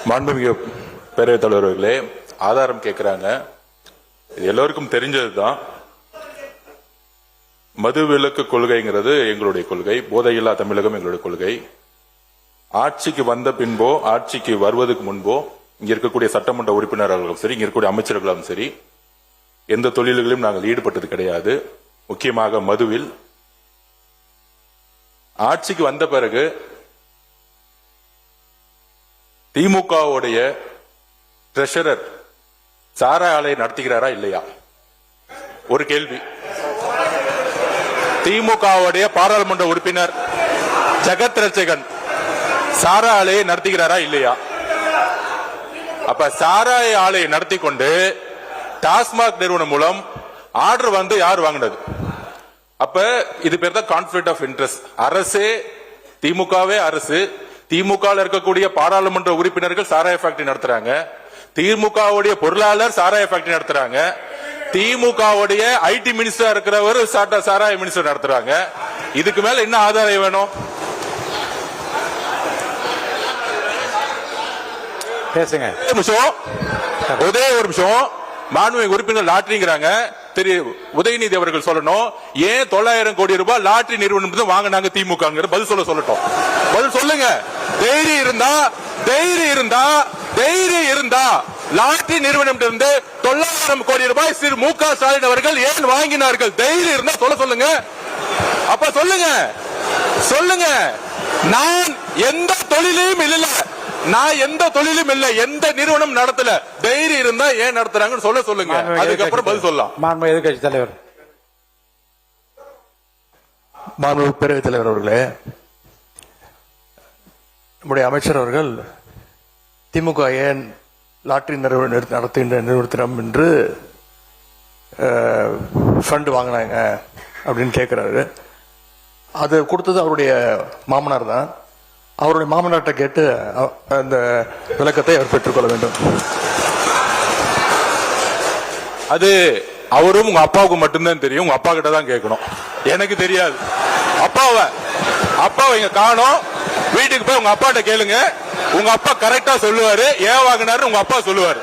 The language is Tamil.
மாண்புமிகு பேரவைத் தலைவர்களே, ஆதாரம் கேட்கிறாங்க. எல்லோருக்கும் தெரிஞ்சதுதான். மது விலக்கு கொள்கைங்கிறது எங்களுடைய கொள்கை, போதையில்லா தமிழகம் எங்களுடைய கொள்கை. ஆட்சிக்கு வந்த பின்போ ஆட்சிக்கு வருவதற்கு முன்போ இங்க இருக்கக்கூடிய சட்டமன்ற உறுப்பினர்களும் சரி, இங்க இருக்கக்கூடிய அமைச்சர்களும் சரி, எந்த தொழில்களிலும் நாங்கள் ஈடுபட்டது கிடையாது. முக்கியமாக மதுவில். ஆட்சிக்கு வந்த பிறகு திமுகவுடைய ட்ரெஷரர் சாராய ஆலையை நடத்துகிறாரா இல்லையா? ஒரு கேள்வி. திமுகவுடைய பாராளுமன்ற உறுப்பினர் ஜெகத் ரட்சகன் சாராய ஆலையை நடத்துகிறாரா இல்லையா? அப்ப சாராய ஆலையை நடத்தி கொண்டு டாஸ்மாக் நிறுவனம் மூலம் ஆர்டர் வந்து யார் வாங்கினது? அப்ப இது பேர் தான் கான்ஃபிளிக்ட் ஆஃப் இன்ட்ரெஸ்ட். அரசே, திமுகவே அரசு, திமுக இருக்கக்கூடிய பாராளுமன்ற உறுப்பினர்கள் சாராய ஃபேக்டரி நடத்துறாங்க, திமுகவுடைய பொருளாளர் சாராய ஃபேக்டரி நடத்துறாங்க, திமுகவுடைய ஐடி மினிஸ்டர் இருக்கிறவர் சாராய மினிஸ்டர் நடத்துறாங்க. இதுக்கு மேல என்ன ஆதாரம் வேணும்? பேசுங்க. ஒரே ஒரு நிமிஷம். மாண்புமிகு உறுப்பினர் லாட்டரிங்கிறாங்க. உதயநிதி அவர்கள் சொல்லணும், ஏன் 900 கோடி ரூபாய் லாட்டரி நிறுவனம் வாங்கினாங்க திமுக? பதில் சொல்லட்டும். பதில் சொல்லுங்க. தைரியம் இருந்தா லாட்டரி நிறுவனம் 900 கோடி ரூபாய் திரு மு க ஸ்டாலின் அவர்கள் ஏன் வாங்கினார்கள்? தைரியம் இருந்தா சொல்லுங்க. அப்ப சொல்லுங்க. நான் எந்த தொழிலையும் இல்ல, எந்த நிறுவனம் நடத்தல. தைரியம் இருந்தா ஏன் நடத்துறாங்கன்னு சொல்லுங்க. அதுக்கப்புறம் பதில் சொல்லலாம். மாண்புமிகு எதிர்க்கட்சி தலைவர். மாண்புமிகு பேரவைத் தலைவர் அவர்களே, நம்முடைய அமைச்சர் அவர்கள் திமுக ஏன் லாட்டரி நடத்துகின்ற நிறுவனம் என்று ஃபண்ட் வாங்கினாங்க அப்படின்னு கேட்கிறாரு. அது கொடுத்தது அவருடைய மாமனார் தான். அவருடைய மாமனார்ட்ட கேட்டு அந்த விளக்கத்தை அவர் பெற்றுக்கொள்ள வேண்டும். அது அவரும் உங்க அப்பாவுக்கு மட்டும்தான் தெரியும். உங்க அப்பா கிட்ட தான் கேட்கணும், எனக்கு தெரியாது. அப்பாவை இங்க காணோம். வீட்டுக்கு போய் உங்க அப்பாட்ட கேளுங்க. உங்க அப்பா கரெக்டா சொல்லுவாரு. ஏன் வாங்கினாரு உங்க அப்பா சொல்லுவாரு.